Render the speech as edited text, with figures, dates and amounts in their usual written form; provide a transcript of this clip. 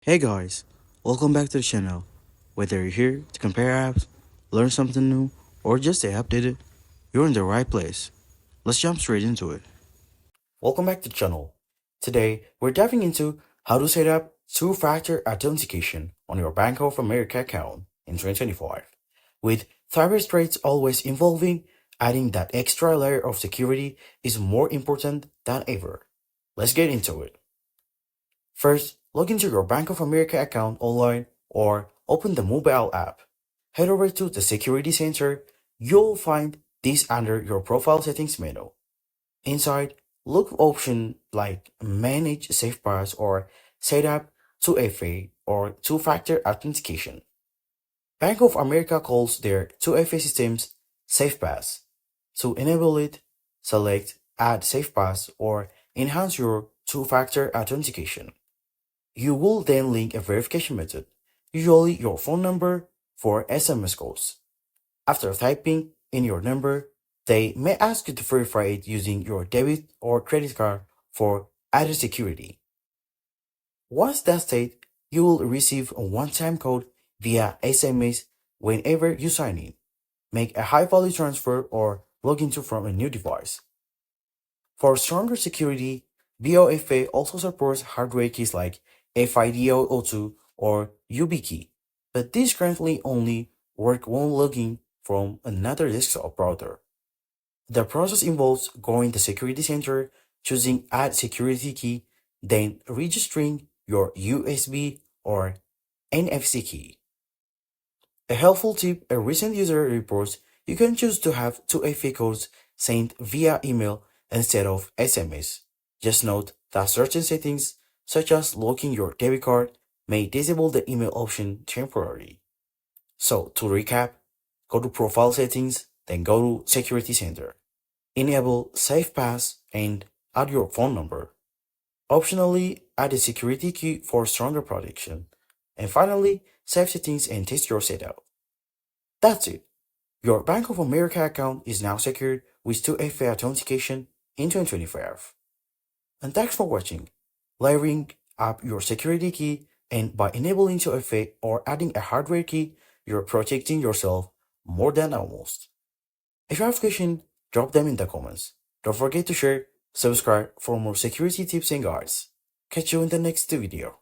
Hey guys, welcome back to the channel. Whether you're here to compare apps, learn something new, or just stay updated, you're in the right place. Let's jump straight into it. Welcome back to the channel. Today, we're diving into how to set up two-factor authentication on your Bank of America account in 2025. With cyber threats always evolving, adding that extra layer of security is more important than ever. Let's get into it. First, log into your Bank of America account online or open the mobile app. Head over to the Security Center. You'll find this under your profile settings menu. Inside, look for options like Manage SafePass or Set up 2FA or Two-Factor Authentication. Bank of America calls their 2FA systems SafePass. To enable it, select Add SafePass or enhance your two-factor authentication. You will then link a verification method, usually your phone number, for SMS calls. After typing in your number, they may ask you to verify it using your debit or credit card for added security. Once that's said, you will receive a one-time code via SMS whenever you sign in, make a high-value transfer, or log into from a new device. For stronger security, BOFA also supports hardware keys like FIDO02 or YubiKey, but these currently only work when logging from another desktop router. The process involves going to the security center, choosing Add Security Key, then registering your USB or NFC key. A helpful tip: a recent user reports you can choose to have 2FA codes sent via email instead of SMS. Just note that certain settings, such as locking your debit card, may disable the email option temporarily. So, to recap, go to Profile Settings, then go to Security Center. Enable SafePass and add your phone number. Optionally, add a security key for stronger protection. And finally, save settings and test your setup. That's it. Your Bank of America account is now secured with 2FA authentication in 2025. And thanks for watching. Layering up your security key, and by enabling 2FA or adding a hardware key, you're protecting yourself more than almost. If you have questions, drop them in the comments. Don't forget to share, subscribe for more security tips and guides. Catch you in the next video.